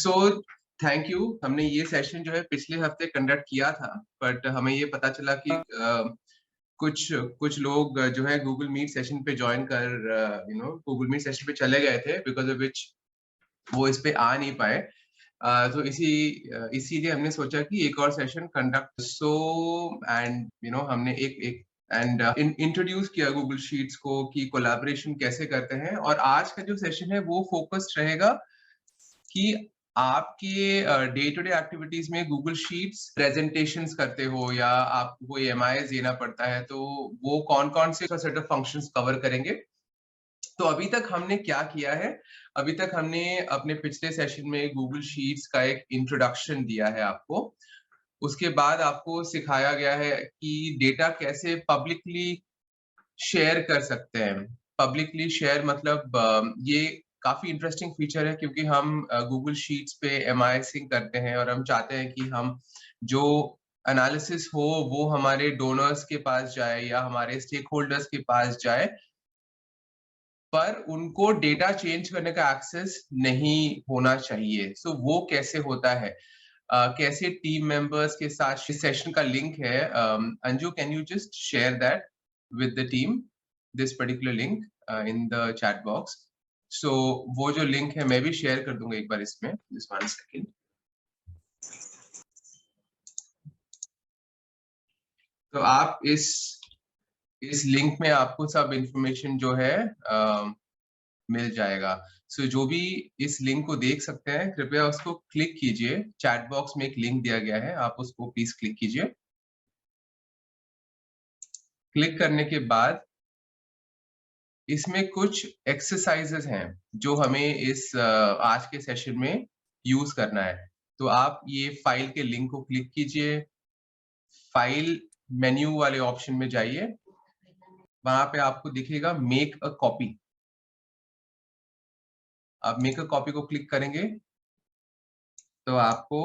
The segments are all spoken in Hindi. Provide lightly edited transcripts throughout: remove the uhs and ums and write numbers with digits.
So thank you. हमने ये सेशन जो है पिछले हफ्ते कंडक्ट किया था, बट हमें ये पता चला कि कुछ कुछ लोग जो है गूगल मीट सेशन पे ज्वाइन कर गूगल मीट सेशन पे चले गए थे, बिकॉज ऑफ विच वो इस पे आ नहीं पाए। तो इसीलिए हमने सोचा कि एक और सेशन कंडक्ट एंड हमने एक एंड इंट्रोड्यूस किया गूगल शीट्स को कि कोलैबोरेशन कैसे करते हैं। और आज का जो सेशन है वो फोकस्ड रहेगा कि आपके डे टू डे एक्टिविटीज में गूगल शीट्स प्रेजेंटेशंस करते हो या आपको कोई एमआईएस देना पड़ता है, तो वो कौन कौन से सेट ऑफ फंक्शंस कवर करेंगे। तो अभी तक हमने क्या किया है, अभी तक हमने अपने पिछले सेशन में गूगल शीट्स का एक इंट्रोडक्शन दिया है आपको। उसके बाद आपको सिखाया गया है कि डेटा कैसे पब्लिकली शेयर कर सकते हैं। पब्लिकली शेयर मतलब ये काफी इंटरेस्टिंग फीचर है, क्योंकि हम गूगल शीट्स पे एमआईएसिंग करते हैं और हम चाहते हैं कि हम जो एनालिसिस हो वो हमारे डोनर्स के पास जाए या हमारे स्टेक होल्डर्स के पास जाए, पर उनको डेटा चेंज करने का एक्सेस नहीं होना चाहिए। सो वो कैसे होता है, कैसे टीम मेंबर्स के साथ सेशन का लिंक है। Anju, can you just share that with the team, this particular link in the chat box. So वो जो लिंक है मैं भी शेयर कर दूंगा एक बार इसमें, दिस 1 सेकेंड। तो आप इस लिंक में आपको सब इंफॉर्मेशन जो है मिल जाएगा। सो जो भी इस लिंक को देख सकते हैं, कृपया उसको क्लिक कीजिए। चैट बॉक्स में एक लिंक दिया गया है, आप उसको प्लीज क्लिक कीजिए। क्लिक करने के बाद इसमें कुछ एक्सरसाइजेस हैं जो हमें इस आज के सेशन में यूज करना है। तो आप ये फाइल के लिंक को क्लिक कीजिए, फाइल मेन्यू वाले ऑप्शन में जाइए, वहां पे आपको दिखेगा मेक अ कॉपी। आप मेक अ कॉपी को क्लिक करेंगे तो आपको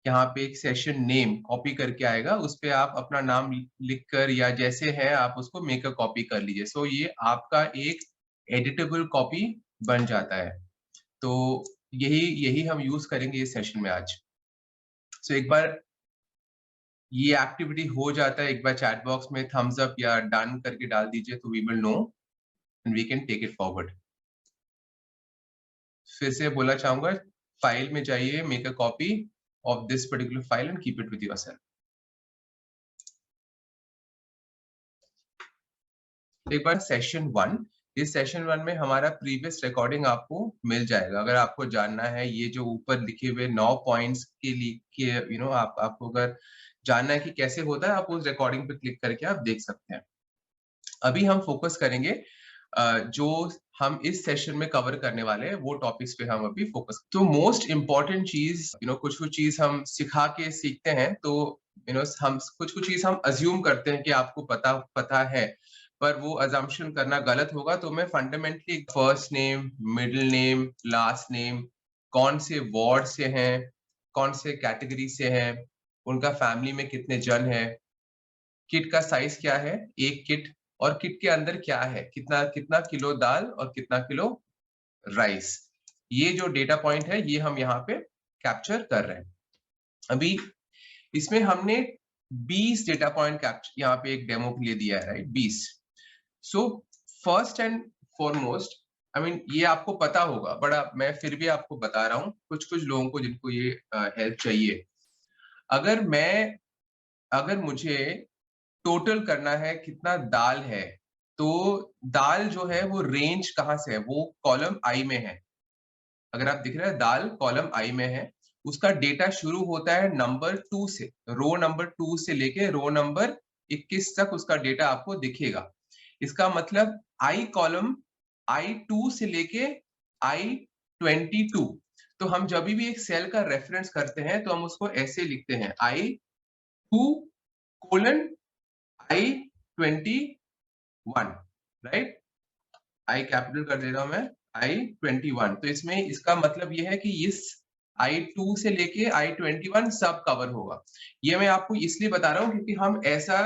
यहाँ पे एक सेशन नेम कॉपी करके आएगा, उस पे आप अपना नाम लिखकर या जैसे है आप उसको मेक अ कॉपी कर लीजिए। सो ये आपका एक एडिटेबल कॉपी बन जाता है। तो यही यही हम यूज करेंगे इस सेशन में आज। सो एक बार ये एक्टिविटी हो जाता है, एक बार चैट बॉक्स में थम्स अप या डन करके डाल दीजिए, तो we will know and we can take it forward. फिर से बोला चाहूंगा, फाइल में जाइए, make a copy of this particular file and keep it with yourself. एक बार सेशन 1, इस सेशन 1 में हमारा प्रीवियस रिकॉर्डिंग आपको मिल जाएगा। अगर आपको जानना है ये जो ऊपर लिखे हुए 9 पॉइंट्स के लिए आपको अगर जानना है कि कैसे होता है, आप उस रिकॉर्डिंग पे क्लिक करके आप देख सकते हैं। अभी हम फोकस करेंगे जो हम इस सेशन में कवर करने वाले हैं वो टॉपिक्स पे हम अभी फोकस। तो मोस्ट इम्पॉर्टेंट चीज कुछ चीज हम सिखा के सीखते हैं, तो हम कुछ चीज हम अज्यूम करते हैं कि आपको पता है, पर वो अजम्पशन करना गलत होगा। तो मैं fundamentally first name, middle name, last name, कौन से वार्ड से हैं, कौन से कैटेगरी से हैं, उनका फैमिली में कितने जन है, किट का साइज क्या है, एक किट, और किट के अंदर क्या है, कितना कितना किलो दाल और कितना किलो राइस, ये जो डेटा पॉइंट है ये हम यहाँ पे कैप्चर कर रहे हैं। अभी इसमें हमने 20 डेटा पॉइंट कैप्चर यहाँ पे एक डेमो के लिए दिया है, right, 20। So first and foremost, ये आपको पता होगा, बड़ा मैं फिर भी आपको बता रहा हूँ कुछ लोगों को जिनको ये हेल्प चाहिए। अगर मुझे टोटल करना है कितना दाल है, तो दाल जो है वो रेंज कहाँ से है, वो कॉलम आई में है। अगर आप दिख रहे हैं दाल कॉलम आई में है, उसका डेटा शुरू होता है नंबर 2 से, रो नंबर 2 से लेके रो नंबर 21 तक उसका डेटा आपको दिखेगा। इसका मतलब आई कॉलम I2 से लेके I22। तो हम जब भी एक सेल का रेफरेंस करते हैं तो हम उसको ऐसे लिखते हैं I2 कोलन I21, राइट। आई कैपिटल कर दे रहा हूं मैं, I21। तो इसमें इसका मतलब ये है कि इस I2 से लेके I21 सब कवर होगा। ये मैं आपको इसलिए बता रहा हूँ क्योंकि हम ऐसा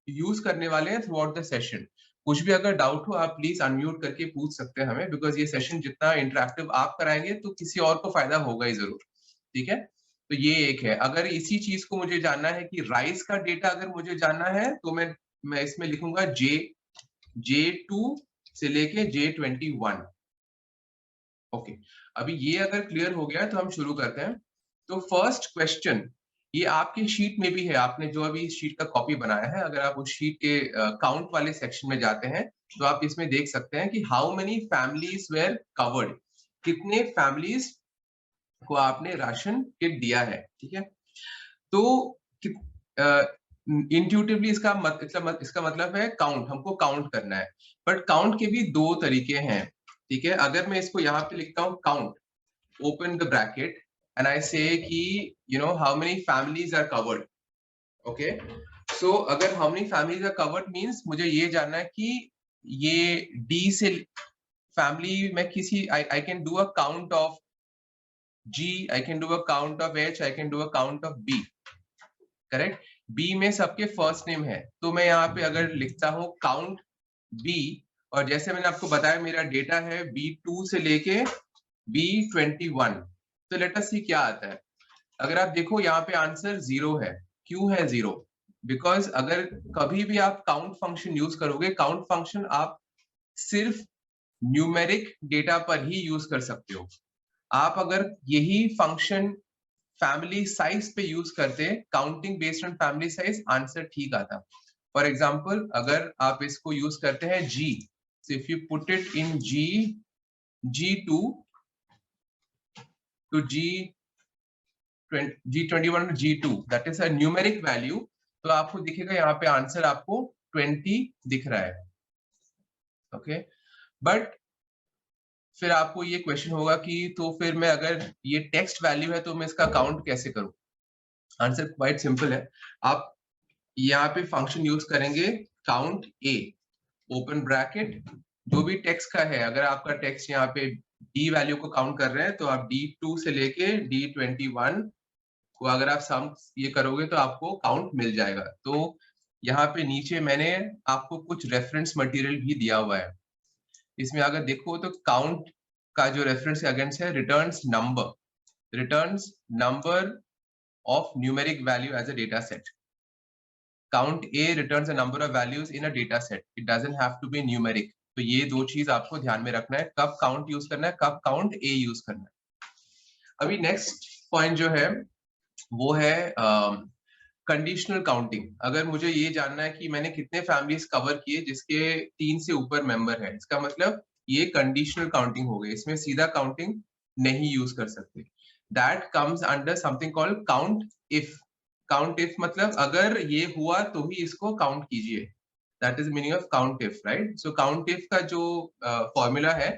यूज करने वाले हैं थ्रू आउट द सेशन। कुछ भी अगर डाउट हो आप प्लीज अनम्यूट करके पूछ सकते हैं हमें, बिकॉज ये सेशन जितना इंटरेक्टिव आप कराएंगे तो किसी और को फायदा होगा ही जरूर। ठीक है, तो ये एक है। अगर इसी चीज को मुझे जानना है कि राइस का डेटा अगर मुझे जानना है तो मैं इसमें लिखूंगा J2 से लेके J21। ओके, अभी ये अगर क्लियर हो गया तो हम शुरू करते हैं। तो फर्स्ट क्वेश्चन ये आपके शीट में भी है, आपने जो अभी इस शीट का कॉपी बनाया है, अगर आप उस शीट के काउंट वाले सेक्शन में जाते हैं तो आप इसमें देख सकते हैं कि how many families were covered, कितने फैमिलीज को आपने राशन किट दिया है। ठीक है, तो इंट्यूटिवली इसका मतलब है काउंट, हमको काउंट करना है। बट काउंट के भी दो तरीके हैं। ठीक है, अगर मैं इसको यहाँ पे लिखता हूँ count, open the bracket and I say कि how many families are covered. Okay, so अगर how many families are covered means मुझे ये जानना है कि ये D से family में किसी I can do a count of G, I can do a count of H, I can do a count of B. Correct, B में सबके फर्स्ट नेम है, तो मैं यहाँ पे अगर लिखता हूँ काउंट B, और जैसे मैंने आपको बताया मेरा डेटा है B2 से लेके B21, तो लेट अस सी क्या आता है। अगर आप देखो यहाँ पे आंसर 0 है। क्यों है 0? बिकॉज अगर कभी भी आप काउंट फंक्शन यूज करोगे, काउंट फंक्शन आप सिर्फ न्यूमेरिक डेटा पर ही यूज कर सकते हो। आप अगर यही फंक्शन फैमिली साइज पे यूज करते, counting based on family size, answer ठीक आता। फॉर एग्जाम्पल अगर आप इसको यूज करते हैं G, so if you put it in G2 to G21 to G2, that is a numeric value, तो आपको दिखेगा यहाँ पे आंसर आपको 20 दिख रहा है। ओके, बट फिर आपको ये क्वेश्चन होगा कि तो फिर मैं अगर ये टेक्स्ट वैल्यू है तो मैं इसका काउंट कैसे करूं? आंसर क्वाइट सिंपल है। आप यहाँ पे फंक्शन यूज करेंगे काउंट ए, ओपन ब्रैकेट, जो भी टेक्स्ट का है, अगर आपका टेक्स्ट यहाँ पे डी वैल्यू को काउंट कर रहे हैं तो आप D2 से लेके D21 को अगर आप सम ये करोगे तो आपको काउंट मिल जाएगा। तो यहाँ पे नीचे मैंने आपको कुछ रेफरेंस मटेरियल भी दिया हुआ है। इसमें अगर देखो तो काउंट का जो रेफरेंस अगेंस्ट है returns number of numeric value as a data set. Count A returns a number of values in a data set. It doesn't have to be numeric. तो ये दो चीज आपको ध्यान में रखना है, कब काउंट यूज करना है, कब काउंट A यूज करना है। अभी नेक्स्ट पॉइंट जो है वो है कंडीशनल काउंटिंग। अगर मुझे ये जानना है कि मैंने कितने फैमिलीज कवर किए जिसके 3 से ऊपर मेंबर है, इसका मतलब ये कंडीशनल काउंटिंग हो गई, इसमें सीधा काउंटिंग नहीं यूज कर सकते। That comes under something called count if. Count if मतलब अगर ये हुआ तो ही इसको काउंट कीजिए। That is the meaning of count if, right? So count if का जो फॉर्मूला है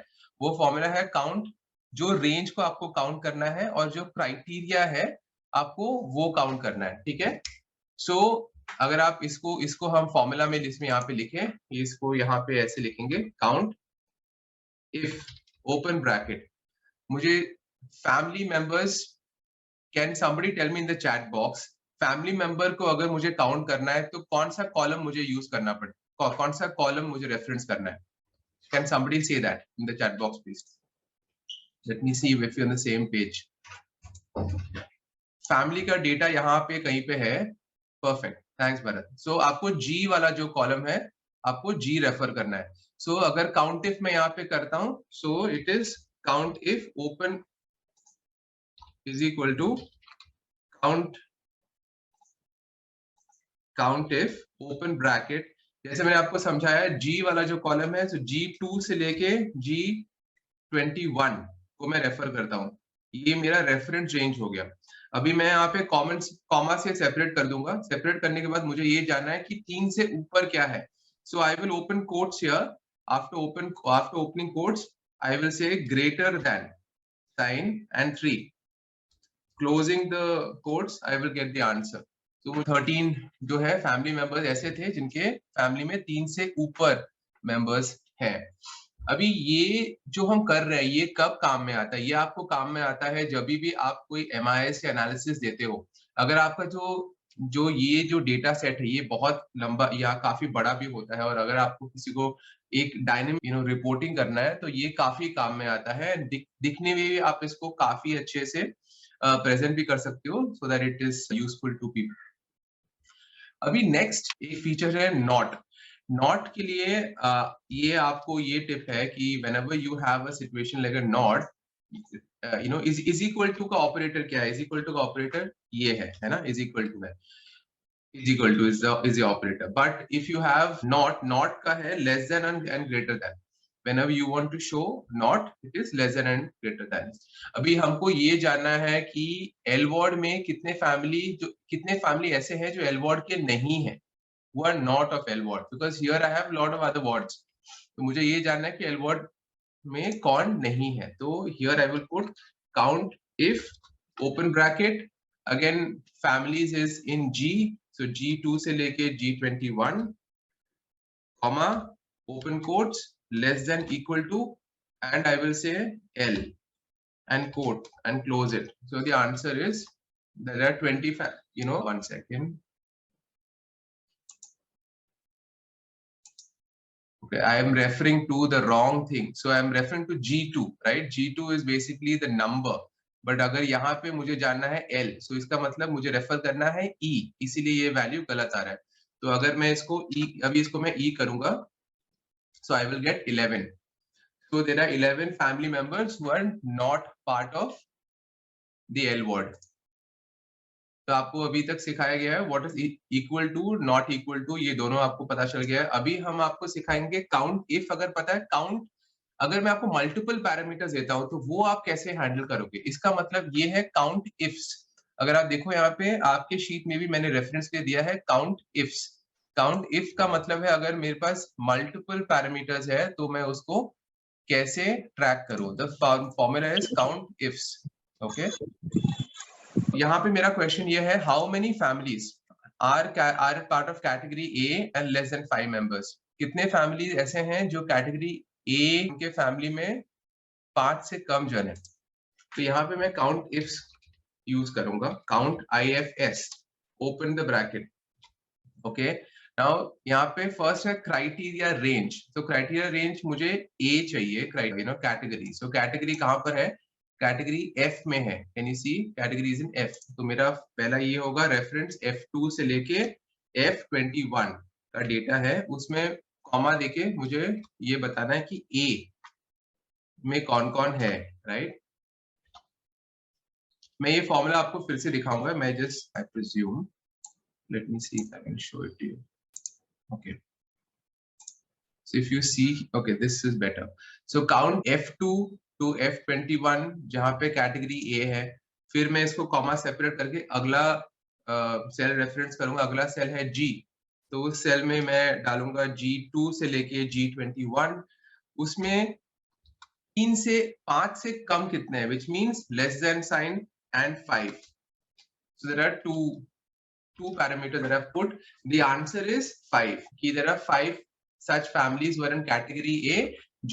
वो फॉर्मूला है काउंट, जो रेंज को आपको काउंट करना है और जो क्राइटेरिया है आपको वो काउंट करना है। ठीक है, सो अगर आप इसको हम फॉर्मूला में इसमें यहाँ पे लिखें, इसको यहाँ पे ऐसे लिखेंगे काउंट इफ ओपन ब्रैकेट, मुझे family members, can somebody tell me in the chat box, family member को अगर मुझे काउंट करना है तो कौन सा कॉलम मुझे यूज करना पड़े, कौन सा कॉलम मुझे रेफरेंस करना है? Can somebody say that in the chat box please? Late me see if you on the same page. Family का डेटा यहाँ पे कहीं पे है, परफेक्ट, थैंक्स भरत। सो आपको G वाला जो कॉलम है आपको G रेफर करना है। सो अगर काउंट इफ मैं यहाँ पे करता हूँ, so it is count if open is equal to count if open bracket, जैसे मैंने आपको समझाया G वाला जो कॉलम है, सो G2 से लेके G21 को मैं रेफर करता हूँ, ये मेरा रेफरेंस रेंज हो गया। अभी मैं यहाँ पे कॉमा से सेपरेट कर दूंगा। सेपरेट करने के बाद मुझे ये जानना है कि 3 से ऊपर क्या है। So I will open quotes here, after opening quotes I will say greater than sign and 3, closing the quotes I will get the answer. तो 13 जो है फैमिली मेंबर्स ऐसे थे जिनके फैमिली में 3 से ऊपर मेंबर्स हैं। अभी ये जो हम कर रहे हैं ये कब काम में आता है? ये आपको काम में आता है जब भी आप कोई MIS या एनालिसिस देते हो। अगर आपका जो जो ये जो डेटा सेट है ये बहुत लंबा या काफी बड़ा भी होता है, और अगर आपको किसी को एक डायनेमिक रिपोर्टिंग करना है तो ये काफी काम में आता है। दिखने में भी आप इसको काफी अच्छे से प्रेजेंट भी कर सकते हो, so that it is useful to people. अभी नेक्स्ट एक फीचर है नॉट। नॉट के लिए ये आपको ये टिप है कि whenever you have a situation like a not, is equal to का ऑपरेटर क्या है? इज इक्वल टू का ऑपरेटर ये है ना, इज इक्वल टू है, is equal to is the operator. But if you have not का है less than and greater than. Whenever you want to show not, it is less than and greater than. अभी हमको ये जानना है कि L word में कितने फैमिली ऐसे हैं जो L word के नहीं हैं, who are not of L word, because here I have lot of other words. तो मुझे ये जानना है कि L word में कौन नहीं है, तो here I will put count if open bracket, again families is in G, so G2 से लेके G21, comma, open quotes, less than equal to, and I will say L and quote and close it. So the answer is there are 20 one second. Okay, I am referring to the wrong thing. So I am referring to G2, right? G2 is basically the number. But अगर यहाँ पे मुझे जानना है L, so इसका मतलब मुझे रेफर करना है E, इसीलिए ये वैल्यू गलत आ रहा है। तो अगर मैं इसको E, अभी इसको मैं E करूंगा, so I will get 11. So there are 11 family members who are not part of the L word. तो आपको अभी तक सिखाया गया है what is equal to, not equal to, ये दोनों आपको पता चल गया है। अभी हम आपको सिखाएंगे काउंट इफ। अगर पता है काउंट, अगर मैं आपको मल्टीपल पैरामीटर्स देता हूं तो वो आप कैसे हैंडल करोगे, इसका मतलब ये है काउंट इफ्स। अगर आप देखो यहाँ पे आपके शीट में भी मैंने रेफरेंस दे दिया है काउंट इफ्स। काउंट इफ का मतलब है अगर मेरे पास मल्टीपल पैरामीटर्स है तो मैं उसको कैसे ट्रैक करूं। The formula is count ifs. Okay, यहाँ पे मेरा क्वेश्चन ये है, how many families are part of category A and less than 5 members. कितने फैमिली ऐसे हैं जो कैटेगरी ए के फैमिली में 5 से कम जन है। तो यहाँ पे मैं काउंट इफ्स यूज करूंगा, count IFS, open the bracket. Okay, now यहाँ पे फर्स्ट है क्राइटेरिया रेंज। तो क्राइटेरिया रेंज मुझे ए चाहिए, कैटेगरी। सो कैटेगरी कहाँ पर है? कैटेगरी F में है। Can you see category is in F। तो मेरा पहला ये होगा रेफरेंस F2 से लेके F21 का डेटा है, उसमें कॉमा देके मुझे ये बताना है कि A में कौन कौन है, राइट। मैं ये फॉर्मूला आपको फिर से दिखाऊंगा, मैं just I presume, let me see if I can show it to you. Okay, so if you see, okay, this is better. So count F2 to F21 जहां पे कैटेगरी A है, फिर मैं इसको कॉमा सेपरेट करके अगला सेल रेफरेंस करूंगा। अगला सेल है G, तो उस सेल में मैं डालूंगा G2 से लेके G21। उसमें 3 से 5 से कम कितने हैं, which means less than sign and 5. So there are two parameters that I've put. The answer is 5. कि there are 5 such families who are in category A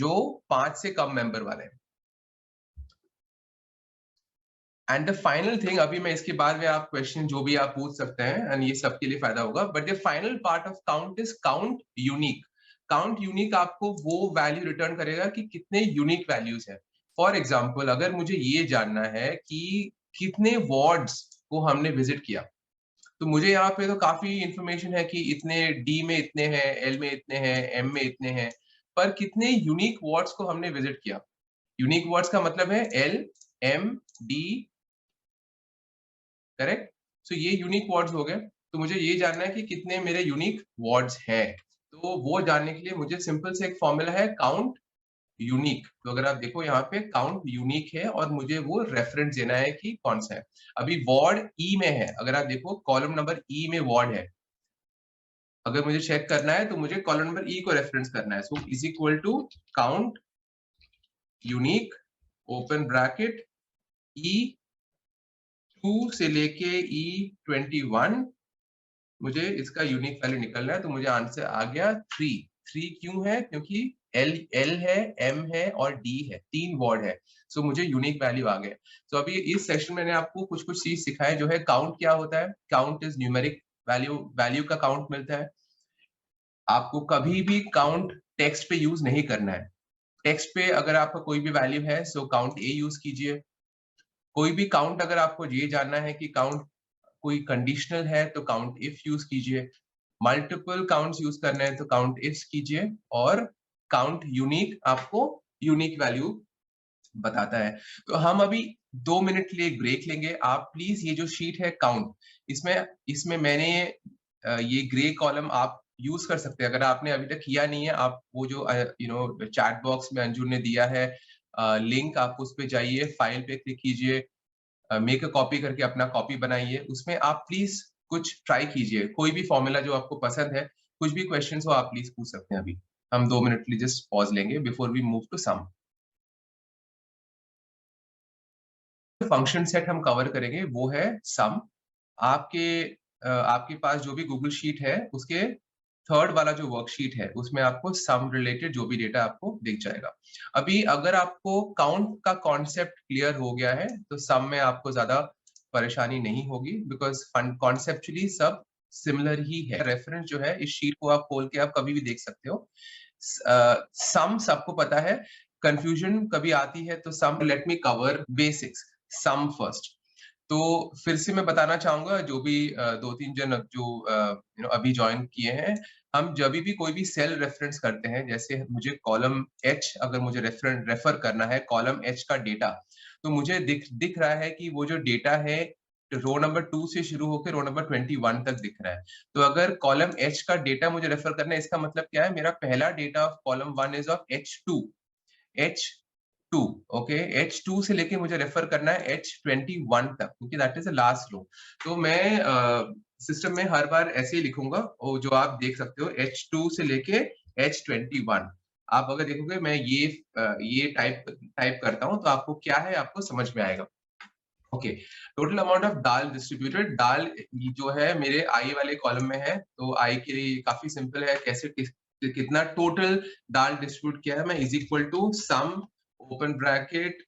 जो 5 से कम मेंबर वाले हैं। एंड द फाइनल थिंग, अभी मैं इसके बाद में आप क्वेश्चन जो भी आप पूछ सकते हैं एंड ये सबके लिए फायदा होगा, but the final part of count is count unique. Count unique आपको वो वैल्यू रिटर्न करेगा कि कितने यूनिक वैल्यूज हैं। फॉर एग्जाम्पल, अगर मुझे ये जानना है कि कितने वार्ड्स को हमने विजिट किया, तो मुझे यहाँ पे तो काफी इंफॉर्मेशन है कि इतने D में इतने हैं, L में इतने हैं, M में इतने हैं, पर कितने यूनिक वर्ड्स को हमने विजिट किया। यूनिक वर्ड्स का मतलब है L, M, D, करेक्ट। सो ये यूनिक वर्ड्स हो गए। तो मुझे ये जानना है कि कितने मेरे यूनिक वर्ड्स हैं। तो वो जानने के लिए मुझे सिंपल से एक फॉर्मूला है काउंट यूनिक। तो अगर आप देखो यहाँ पे काउंट यूनिक है और मुझे वो रेफरेंस देना है कि कौन सा है। अभी वर्ड ई में है, अगर आप देखो कॉलम नंबर ई में वर्ड है, अगर मुझे चेक करना है तो मुझे कॉलम नंबर ई को रेफरेंस करना है। So is equal to count unique open bracket E2 से लेके E21, मुझे इसका यूनिक वैल्यू निकलना है। तो मुझे आंसर आ गया 3। 3 क्यों है? क्योंकि एल है, एम है और डी है, 3 वर्ड है। सो मुझे यूनिक वैल्यू आ गया। तो अभी इस सेशन में मैंने आपको कुछ चीज सिखाया जो है काउंट क्या होता है। Count is numeric value, value का काउंट मिलता है। आपको कभी भी काउंट टेक्स्ट पे यूज नहीं करना है। टेक्स्ट पे अगर आपका कोई भी वैल्यू है सो काउंट ए यूज कीजिए। कोई भी काउंट अगर आपको ये जानना है कि काउंट कोई कंडीशनल है तो काउंट इफ यूज कीजिए। मल्टीपल काउंट्स यूज करना है तो काउंट इफ कीजिए। और काउंट यूनिक आपको यूनिक वैल्यू बताता है। तो हम अभी 2 मिनट के लिए एक ब्रेक लेंगे। आप प्लीज ये जो शीट है काउंट, इसमें इसमें मैंने ये ग्रे कॉलम आप यूज कर सकते हैं। अगर आपने अभी तक किया नहीं है, आप वो जो चैट बॉक्स में अंजुर ने दिया है लिंक, आप उस पे जाइए, फाइल पे क्लिक कीजिए, मेक अ कॉपी करके अपना कॉपी बनाइए। उसमें आप प्लीज कुछ ट्राई कीजिए, कोई भी फॉर्मूला जो आपको पसंद है, कुछ भी क्वेश्चन हो आप प्लीज पूछ सकते हैं। अभी हम 2 मिनट के लिए जस्ट पॉज लेंगे before we move to sum. Function set हम कवर करेंगे वो है सम। आपके पास जो भी गूगल शीट है उसके थर्ड वाला जो वर्कशीट है उसमें आपको सम रिलेटेड जो भी डेटा आपको दिख जाएगा। अभी अगर आपको काउंट का कॉन्सेप्ट क्लियर हो गया है तो सम में आपको ज्यादा परेशानी नहीं होगी, बिकॉज कॉन्सेप्चुअली सब सिमिलर ही है। रेफरेंस जो है इस शीट को आप खोल के आप कभी भी देख सकते हो। सम सबको पता है, कंफ्यूजन कभी आती है तो सम, लेट मी कवर बेसिक्स सम फर्स्ट। तो फिर से मैं बताना चाहूंगा जो भी 2-3 जन जो अभी ज्वाइन किए हैं, हम जब भी कोई भी सेल रेफरेंस करते हैं, जैसे मुझे कॉलम एच अगर मुझे रेफर करना है कॉलम एच का डेटा, तो मुझे दिख रहा है कि वो जो डेटा है रो नंबर 2 से शुरू होकर रो नंबर 21 तक दिख रहा है। तो अगर कॉलम एच का डेटा मुझे रेफर करना है, इसका मतलब क्या है, मेरा पहला data of column 1 is of H2, H2, okay. H2 से लेके मुझे रेफर करना है H21 तक, क्योंकि that is the last row. तो मैं सिस्टम में हर बार ऐसे ही लिखूंगा, और जो आप देख सकते हो H2 से लेके H21। आप अगर देखोगे मैं ये टाइप करता हूं तो आपको क्या है आपको समझ में आएगा। Okay, total amount of dal distributed. दाल जो है मेरे आई वाले कॉलम में है, तो आई के लिए काफी सिंपल है, कैसे कितना टोटल दाल डिस्ट्रीब्यूट किया है, मैं is equal to sum open bracket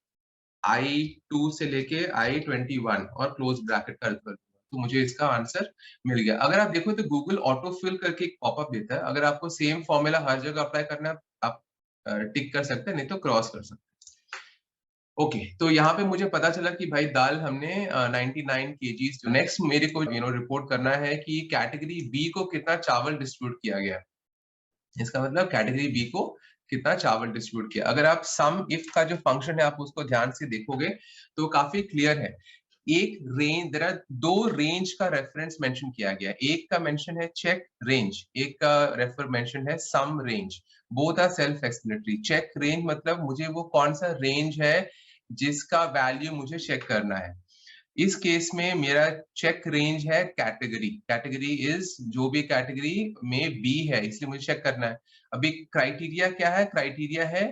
I2 से लेके I21 और क्लोज ब्रैकेट कर तो मुझे इसका आंसर मिल गया। अगर आप देखो तो गूगल ऑटो फिल करके एक पॉपअप देता है, अगर आपको सेम फॉर्मूला हर जगह अप्लाई करना है आप टिक कर सकते हैं, नहीं तो क्रॉस कर सकते हैं। ओके, तो यहाँ पे मुझे पता चला कि भाई दाल हमने 99 केजीज। नेक्स्ट मेरे को रिपोर्ट करना है कि कैटेगरी बी को कितना चावल डिस्ट्रीब्यूट किया गया। इसका मतलब कैटेगरी बी को कितना चावल डिस्ट्रीब्यूट किया। अगर आप सम इफ का जो फंक्शन है आप उसको ध्यान से देखोगे तो काफी क्लियर है। एक रेंज, देयर आर 2 रेंज का रेफरेंस मेंशन किया गया है। एक का मेंशन है चेक रेंज, एक का रेफर मेंशन है sum range. Both are self explanatory. Check range मतलब मुझे वो कौन सा रेंज है जिसका वैल्यू मुझे चेक करना है। इस केस में मेरा चेक रेंज है कैटेगरी। कैटेगरी इज जो भी कैटेगरी में बी है, इसलिए मुझे चेक करना है। अभी क्राइटेरिया क्या है, क्राइटेरिया है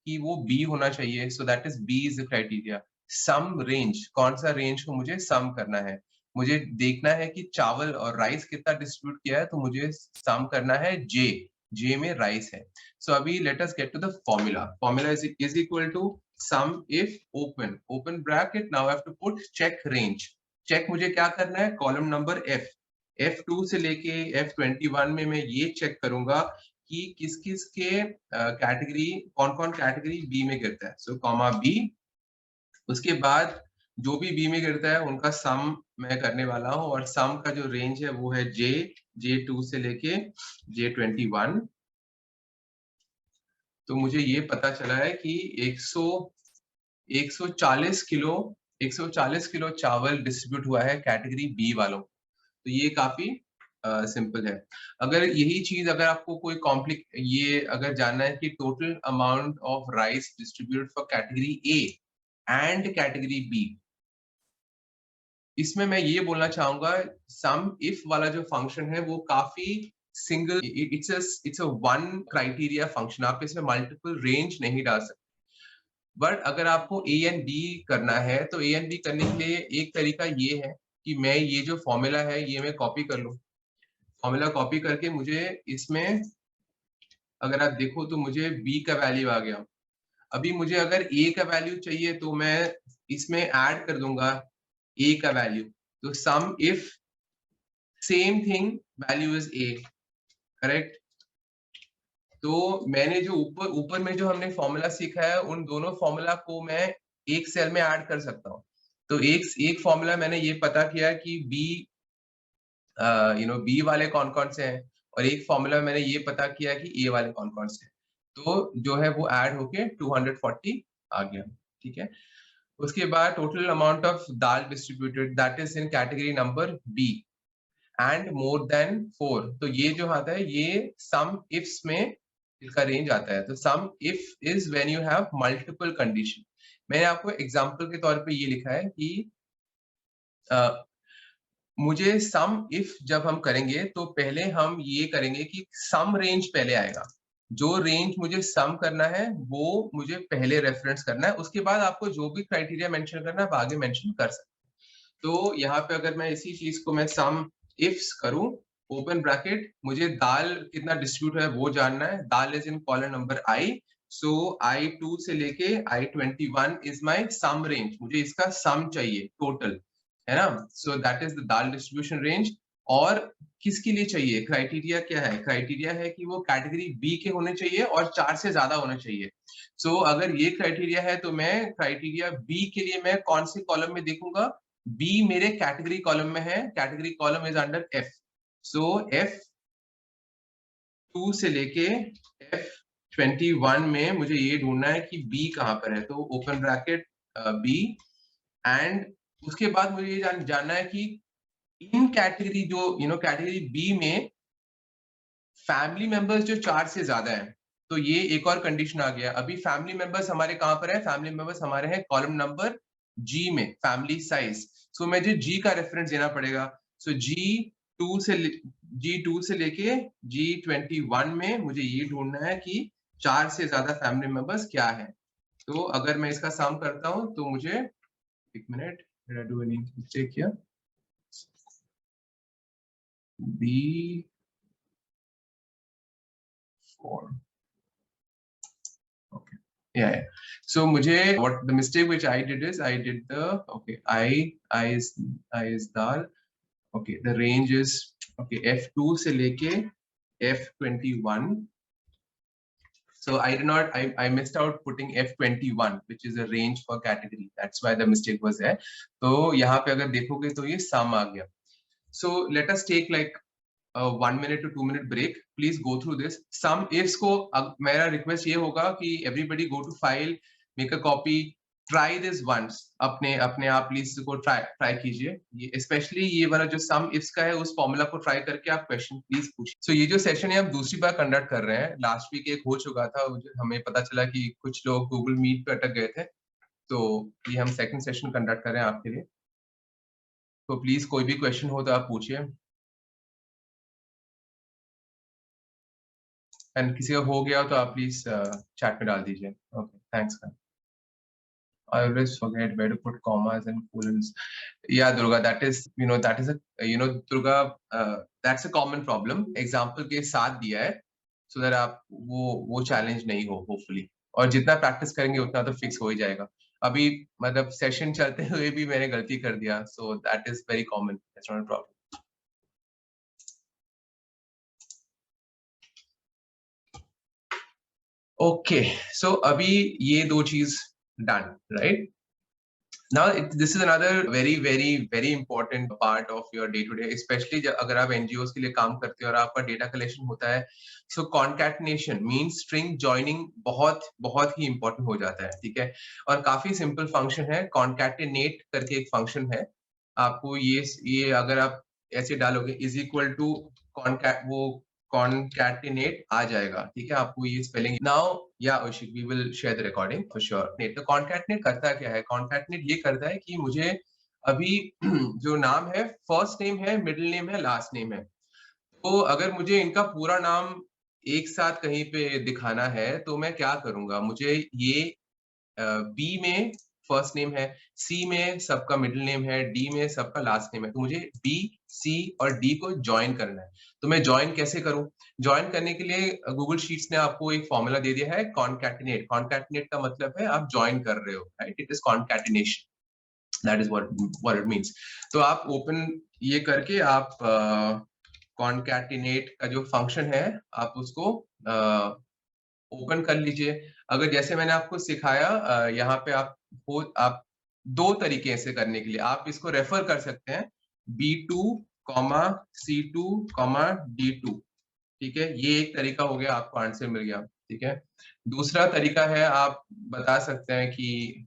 कि वो बी होना चाहिए, so that is B is the criteria. Sum range, कौन सा रेंज को मुझे सम करना है, मुझे देखना है कि चावल और राइस कितना डिस्ट्रीब्यूट किया है, तो मुझे सम करना है जे, जे में राइस है। सो अभी let us get to the formula. Formula is equal to sum if open bracket, now I have to put check range। Check मुझे क्या करना है, कॉलम नंबर F2 से लेके F21 में मैं ये चेक करूंगा कि किस किस के कैटेगरी, कौन कौन कैटेगरी बी में गिरता है। सो कॉमा बी, उसके बाद जो भी बी में गिरता है उनका सम मैं करने वाला हूँ, और सम का जो रेंज है वो है J2 से लेके J21। तो मुझे ये पता चला है कि 140 किलो 140 किलो चावल डिस्ट्रीब्यूट हुआ है कैटेगरी बी वालों। तो ये काफी सिंपल है। अगर यही चीज अगर आपको कोई ये अगर जानना है कि total amount of rice distribute for category A and category B, इसमें मैं ये बोलना चाहूंगा सम इफ वाला जो फंक्शन है वो काफी single, it's a one criteria function. आप इसमें मल्टीपल रेंज नहीं डाल सकते। बट अगर आपको ए एंड बी करना है तो ए एंड बी करने के लिए एक तरीका ये है कि मैं ये जो फॉर्मूला है ये मैं कॉपी कर लूं। फॉर्मूला कॉपी करके मुझे इसमें अगर आप देखो तो मुझे b का वैल्यू आ गया। अभी मुझे अगर a का वैल्यू चाहिए तो मैं इसमें ऐड कर दूंगा a का वैल्यू। तो sum if same thing value is a, correct. तो मैंने जो ऊपर ऊपर में जो हमने फॉर्मूला सीखा है उन दोनों फॉर्मूला को मैं एक सेल में ऐड कर सकता हूँ। तो एक फॉर्मूला मैंने ये पता किया कि b बी वाले कौन कौन से हैं, और एक फॉर्मूला मैंने ये पता किया कि ए वाले कौन कौन से हैं। तो जो है वो ऐड होके 240 आ गया, ठीक है। उसके बाद total amount of dal distributed that is in category number B and more than 4। तो ये जो आता है ये सम इफ्स में इसका रेंज आता है। तो sum if is when you have multiple condition. मैंने आपको एग्जांपल के तौर पे ये लिखा है कि मुझे सम इफ जब हम करेंगे तो पहले हम ये करेंगे कि सम रेंज पहले आएगा। जो रेंज मुझे सम करना है वो मुझे पहले रेफरेंस करना है, उसके बाद आपको जो भी क्राइटेरिया मेंशन करना है आप आगे मेंशन कर सकते हैं। तो यहाँ पे अगर मैं इसी चीज को मैं सम इफ्स करूं, ओपन ब्रैकेट, मुझे दाल कितना डिस्ट्रीब्यूट है वो जानना है। Dal is in column number I, so I2 से लेके I21 is my some range. मुझे इसका सम चाहिए टोटल, है ना। सो that is the dal distribution range. और किसके लिए चाहिए, क्राइटेरिया क्या है, क्राइटेरिया है कि वो कैटेगरी बी के होने चाहिए और 4 से ज्यादा होने चाहिए। सो अगर ये क्राइटेरिया है तो मैं क्राइटेरिया बी के लिए मैं कौन से कॉलम में देखूंगा, बी मेरे कैटेगरी कॉलम में है, category column is under F. So F2 से लेके F21 में मुझे ये ढूंढना है कि बी कहां पर है। तो ओपन ब्रैकेट बी, एंड उसके बाद मुझे ये जानना है कि इन कैटेगरी जो कैटेगरी बी में फैमिली मेंबर्स जो 4 से ज्यादा हैं। तो ये एक और कंडीशन आ गया। अभी फैमिली मेंबर्स हमारे कहां पर है, फैमिली मेंबर्स हमारे हैं कॉलम नंबर जी में, फैमिली साइज। सो मुझे जी का रेफरेंस देना पड़ेगा। सो G2 से लेके G21 में मुझे ये ढूंढना है कि 4 से ज्यादा फैमिली मेंबर्स क्या है। तो अगर मैं इसका सम करता हूं तो मुझे, एक minute, did I do any mistake here? B4. Okay. Yeah. So मुझे what the mistake which I did is I did the okay I is dal. Okay, the range is okay F2 से लेके F21. So I did not I missed out putting F21 which is a range for category. That's why the mistake was there. तो यहाँ पे अगर देखोगे तो ये sum आ गया. So let us take like 1 minute to 2 minute break. Please go through this. Some ifs को मेरा request ये होगा कि everybody go to file, make a copy, try this once. अपने अपने आप प्लीज को try कीजिए। ये especially ये वाला जो some ifs का है उस फॉर्मूला को try करके आप क्वेश्चन प्लीज पूछिए। So ये जो सेशन है हम दूसरी बार कंडक्ट कर रहे हैं। लास्ट वीक एक हो चुका था, हमें पता चला कि कुछ लोग गूगल मीट पे अटक गए थे, तो ये हम सेकंड सेशन कंडक्ट कर रहे हैं आपके लिए। तो प्लीज कोई भी क्वेश्चन हो तो आप पूछिए, एंड किसी का हो गया तो आप प्लीज चैट में डाल दीजिए। Okay, thanks. I always forget where to put commas and colons. Yeah, Durga, that is Durga, that's a common problem. Example के साथ दिया है, so that आप वो challenge नहीं हो, hopefully. और जितना practice करेंगे उतना तो fix हो ही जाएगा। अभी मतलब सेशन चलते हुए भी मैंने गलती कर दिया, so that is very common. That's not a problem. Okay, so अभी ये दो चीज done, right? Now, this is another very important part of your day to day, especially अगर आप NGOs के लिए काम करते हो और आपका डेटा कलेक्शन होता है, so concatenation means string joining बहुत ही important हो जाता है, ठीक है। और काफी सिंपल फंक्शन है, concatenate करके एक फंक्शन है। आपको ये अगर आप ऐसे डालोगे is equal to concatenate आ जाएगा, ठीक है। आपको ये स्पेलिंग नाउ या Oshik, we will share the recording for sure. तो concatenate करता क्या है, concatenate ये करता है कि मुझे अभी जो नाम है, फर्स्ट नेम है, मिडिल नेम है, लास्ट नेम है। तो अगर मुझे इनका पूरा नाम एक साथ कहीं पे दिखाना है तो मैं क्या करूंगा, मुझे ये बी में फर्स्ट नेम है, सी में सबका मिडिल नेम है, डी में सबका लास्ट नेम है। तो मुझे बी, सी और डी को ज्वाइन करना है। तो मैं ज्वाइन कैसे करूं? ज्वाइन करने के लिए गूगल शीट्स ने आपको एक फॉर्मूला दे दिया है, कॉन्कैटिनेट। कॉन्कैटिनेट का मतलब है आप ज्वाइन कर रहे हो, right? It is concatenation, that is what it means. तो आप ओपन ये करके आप कॉन्कैटिनेट का जो फंक्शन है आप उसको ओपन कर लीजिए। अगर जैसे मैंने आपको सिखाया यहाँ पे आप 2 तरीके से करने के लिए आप इसको रेफर कर सकते हैं, B2, C2, D2, ठीक है? ये एक तरीका हो गया, आपको आंसर मिल गया, ठीक है? दूसरा तरीका है आप बता सकते हैं कि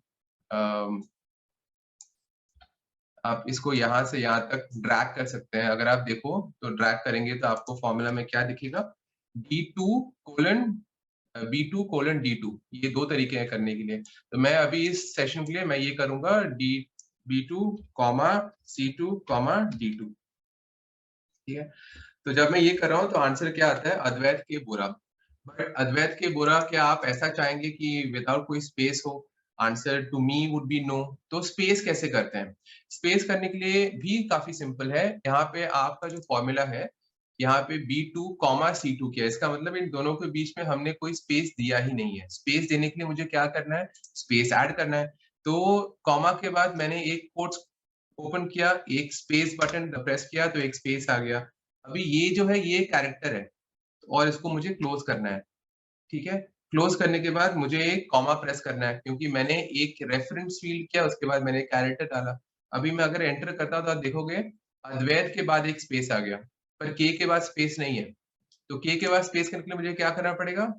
आप इसको यहाँ से यहाँ तक ड्रैग कर सकते हैं। अगर आप देखो तो ड्रैग करेंगे तो आपको फॉर्मूला में क्या दिखेगा, B2:D2, ये 2 तरीके हैं करने के लिए। तो मैं अभी इस सेशन के लिए मैं ये करूंगा B2, C2, D2, ठीक है? तो जब मैं ये कर रहा हूँ तो आंसर क्या आता है, अद्वैत के बोरा। बट अद्वैत के बोरा, क्या आप ऐसा चाहेंगे कि विदाउट कोई स्पेस हो? Answer to me would be no. तो स्पेस कैसे करते हैं? स्पेस करने के लिए भी काफी सिंपल है। यहाँ पे आपका जो फॉर्मूला है, यहाँ पे B2, C2 किया, इसका मतलब इन दोनों के बीच में हमने कोई स्पेस दिया ही नहीं है। स्पेस देने के लिए मुझे क्या करना है, स्पेस ऐड करना है। तो कॉमा के बाद मैंने एक कोट्स ओपन किया, एक स्पेस बटन प्रेस किया तो एक स्पेस आ गया। अभी ये जो है ये कैरेक्टर है और इसको मुझे क्लोज करना है, ठीक है? क्लोज करने के बाद मुझे एक कॉमा प्रेस करना है, क्योंकि मैंने एक रेफरेंस फील्ड किया, उसके बाद मैंने कैरेक्टर डाला। अभी मैं अगर एंटर करता हूं तो आप देखोगे अद्वैत के बाद एक स्पेस आ गया, पर के बाद स्पेस नहीं है। तो के बाद स्पेस करने के लिए मुझे क्या करना पड़ेगा,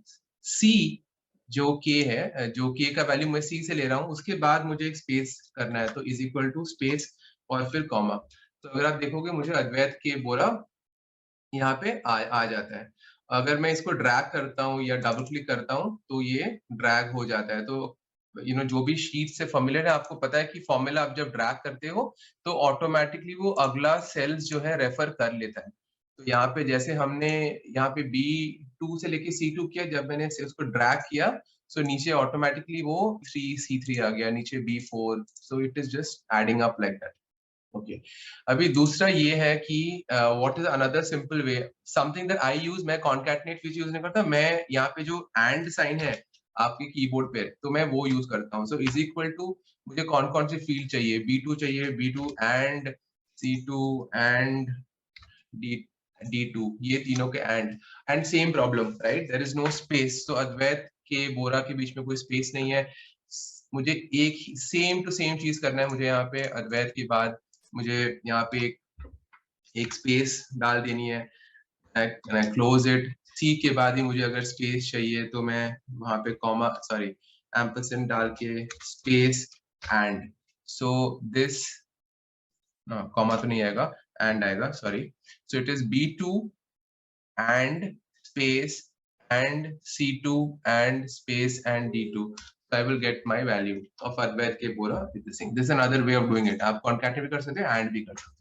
सी जो के है, जो के का वैल्यू मैं सी से ले रहा हूँ, उसके बाद मुझे एक स्पेस करना है, तो इज इक्वल टू स्पेस और फिर कॉमा। तो अगर आप देखोगे मुझे अद्वैत के बोरा यहाँ पे आ जाता है। अगर मैं इसको ड्रैग करता हूँ या डबल क्लिक करता हूँ तो ये ड्रैग हो जाता है। तो जो भी शीट से फ़ैमिलियर है, आपको पता है कि फ़ॉर्मूला आप जब ड्रैग करते हो तो ऑटोमैटिकली वो अगला सेल्स जो है रेफर कर लेता है। तो यहाँ पे जैसे हमने यहाँ पे B2 से लेके C2 किया, जब मैंने से उसको ड्रैग किया सो नीचे ऑटोमैटिकली वो 3 C3 आ गया, नीचे B4, so it is just adding up like that. Okay, अभी दूसरा ये है कि what is another simple way, something that I use, मैं कॉन्कैटनेट फीचर यूज नहीं करता, मैं यहाँ पे जो एंड साइन है आपके कीबोर्ड पे, तो मैं वो यूज करता हूँ। सो इज इक्वल टू, मुझे कौन कौन सी फील्ड चाहिए, B2 चाहिए, B2 and C2 and D2, ये तीनों के end same problem, right? There is no space. तो अद्वैत के बोरा के बीच में कोई स्पेस नहीं है, मुझे एक सेम टू सेम चीज करना है। मुझे यहाँ पे अद्वैत के बाद मुझे यहाँ पे एक स्पेस डाल देनी है, क्लोज इट। सी के बाद ही मुझे अगर स्पेस चाहिए तो मैं वहां पे कॉमा सॉरी एम्परसेंड डाल के space and, so this comma तो नहीं आएगा, एंड आएगा, sorry. So it is B2 and space and C2 and space and D2. So I will get my value of Advait ke Bora with this thing. This is another way of doing it. आप concatenate भी कर सकते हैं and भी कर सकते हैं।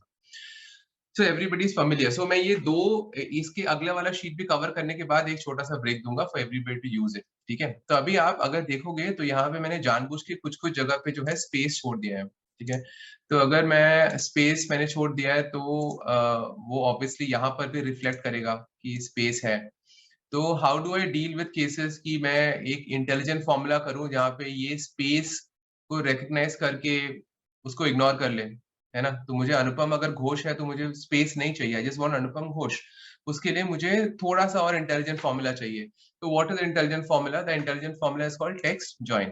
So everybody is familiar. So मैं ये दो इसके अगले वाला शीट भी कवर करने के बाद एक छोटा सा ब्रेक दूंगा for everybody to use it. ठीक है? तो अभी आप अगर देखोगे तो यहाँ पे मैंने जानबूझ के कुछ-कुछ जगह पे जो है स्पेस छोड़ दिया है। ठीक है? तो अगर मैं स्पेस मैंने छोड़ दिया है तो वो ऑब्वियसली यहाँ पर भी रिफ्लेक्ट करेगा कि स्पेस है। तो how do I deal with cases कि मैं एक इंटेलिजेंट फॉर्मूला करूं जहाँ पे ये स्पेस को रिकॉग्नाइज करके उसको इग्नोर कर ले, है ना? तो मुझे अनुपम अगर घोष है तो मुझे स्पेस नहीं चाहिए, आई जस्ट वांट अनुपम घोष। उसके लिए मुझे थोड़ा सा और इंटेलिजेंट फॉर्मूला चाहिए। तो what is intelligent formula? The intelligent formula is called text join.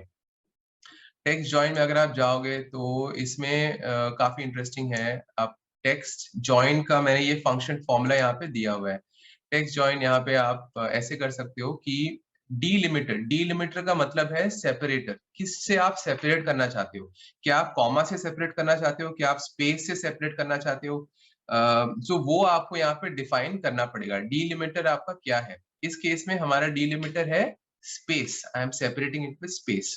Text join में अगर आप जाओगे तो इसमें काफी इंटरेस्टिंग है। आप टेक्स्ट जॉइन का मैंने ये फंक्शन फॉर्मूला यहाँ पे दिया हुआ है। टेक्स्ट जॉइन यहाँ पे आप ऐसे कर सकते हो कि डीलिमिटर का मतलब है सेपरेटर, किससे आप सेपरेट करना चाहते हो? क्या आप कॉमा से सेपरेट करना चाहते हो, क्या आप स्पेस से सेपरेट करना चाहते हो? जो वो आपको यहाँ पे डिफाइन करना पड़ेगा। डीलिमिटर आपका क्या है? इस केस में हमारा डीलिमिटर है space, I am separating it with space.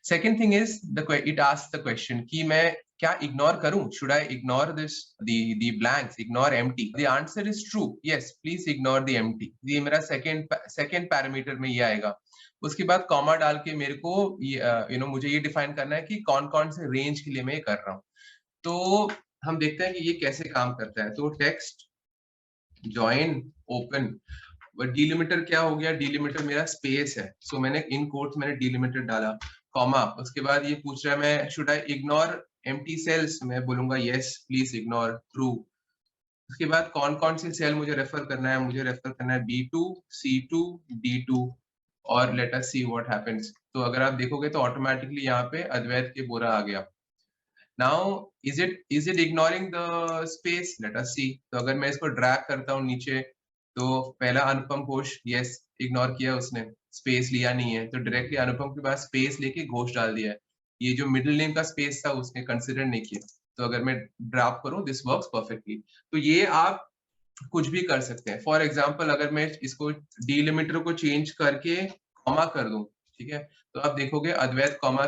Second thing is it asks the question कि मैं क्या इग्नोर करूं? Should I ignore this the blanks, ignore empty? The answer is true, yes, please ignore the empty. ये मेरा सेकंड पैरामीटर में ये आएगा। उसके बाद कॉमा डाल के मेरे को मुझे ये डिफाइन करना है कि कौन कौन से रेंज के लिए मैं ये कर रहा हूँ। तो हम देखते हैं कि ये कैसे काम करता है। तो टेक्स्ट जॉइन ओपन, डिलिमिटर क्या हो गया? डिलिमिटर मेरा स्पेस है, सो मैंने इन कोट्स मैंने डिलिमिटर डाला, कॉमा। उसके बाद ये पूछ रहा है मैं should I ignore empty cells, मैं बोलूंगा यस प्लीज इग्नोर, ट्रू। उसके बाद कौन कौन से सेल मुझे रेफर करना है? मुझे रेफर करना है B2, C2, D2, और late us see what happens. तो अगर आप देखोगे तो ऑटोमेटिकली यहाँ पे अद्वैत के बोरा आ गया। Now is it ignoring the space? Let us see. तो अगर मैं इसको ड्रैग करता हूँ नीचे, तो पहला अनुपम घोष, यस इग्नोर किया उसने, स्पेस लिया नहीं है, तो डायरेक्टली अनुपम के पास स्पेस लेके घोष डाल दिया है। ये जो मिडिल नेम का स्पेस था उसने कंसिडर नहीं किया। तो अगर मैं ड्रॉप करूं, दिस वर्क्स परफेक्टली। तो ये आप कुछ भी कर सकते हैं। फॉर एग्जाम्पल अगर मैं इसको डिलिमिटर को चेंज करके कॉमा कर दूं, ठीक है, तो आप देखोगे अद्वैत कॉमा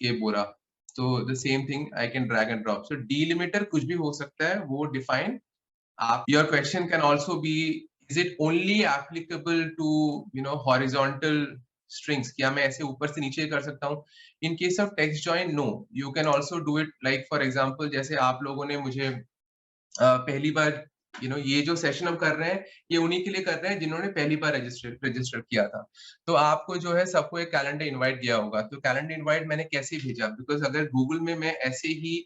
के बोरा। तो the same thing I can drag and drop. So delimiter कुछ भी हो सकता है, वो डिफाइन आप। Your question can also be, is it only applicable to horizontal strings? क्या मैं ऐसे ऊपर से नीचे कर सकता हूँ? In case of text join, no, you can also do it. Like for example, जैसे आप लोगों ने मुझे पहली बार ये जो सेशन हम कर रहे हैं, ये उन्हीं के लिए कर रहे हैं जिन्होंने पहली बार रजिस्टर किया था। तो आपको जो है सबको एक कैलेंडर इनवाइट दिया होगा। तो कैलेंडर इनवाइट मैंने कैसे भेजा? बिकॉज अगर गूगल में मैं ऐसे ही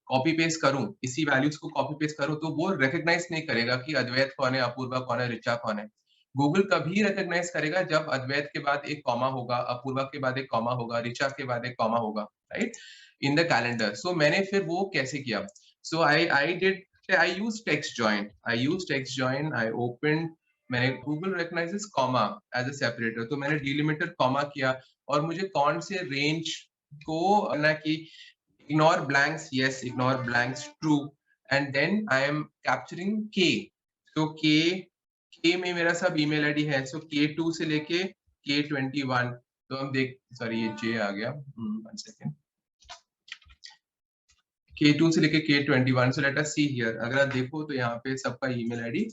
कॉपी पेस्ट करूं, इसी वैल्यूज को कॉपी पेस्ट करूं, तो वो रिकॉग्नाइज नहीं करेगा कि अद्वैत कौन है, अपूर्वा कौन है, ऋचा कौन है। गूगल कभी रिकॉग्नाइज करेगा जब अद्वैत के बाद एक कॉमा होगा, अपूर्वा के बाद एक कॉमा होगा, ऋचा के बाद एक कॉमा होगा, right, in the calendar. So मैंने फिर वो कैसे किया? So I did, I use text join, I opened, मैंने Google recognizes comma as a separator, तो मैंने delimiter comma किया, और मुझे कौन से रेंज को ना कि ignore blanks, yes, ignore blanks, true, and then I am capturing K। तो K में मेरा सब ईमेल आईडी है, सो K2 से लेके K21। तो हम देख, सॉरी ये J आ गया, 1 सेकेंड, K2 से लेके K21। So let us see here, अगर आप देखो तो यहाँ पे सबका ईमेल आईडी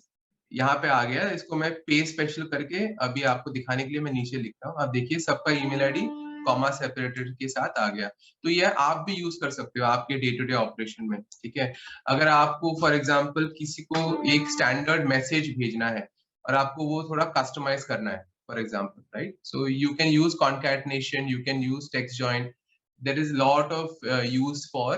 यहाँ पे आ गया। इसको मैं पे स्पेशल करके अभी आपको दिखाने के लिए मैं नीचे लिख रहा हूँ। आप देखिए सबका ईमेल आईडी कॉमा सेपरेटेड के साथ आ गया। तो ये आप भी यूज कर सकते हो आपके डे टू डे ऑपरेशन में, ठीक है। अगर आपको फॉर एग्जांपल किसी को एक स्टैंडर्ड मैसेज भेजना है और आपको वो थोड़ा कस्टमाइज करना है, for example, right, so you can use concatenation, you can use text join. There is a lot of use for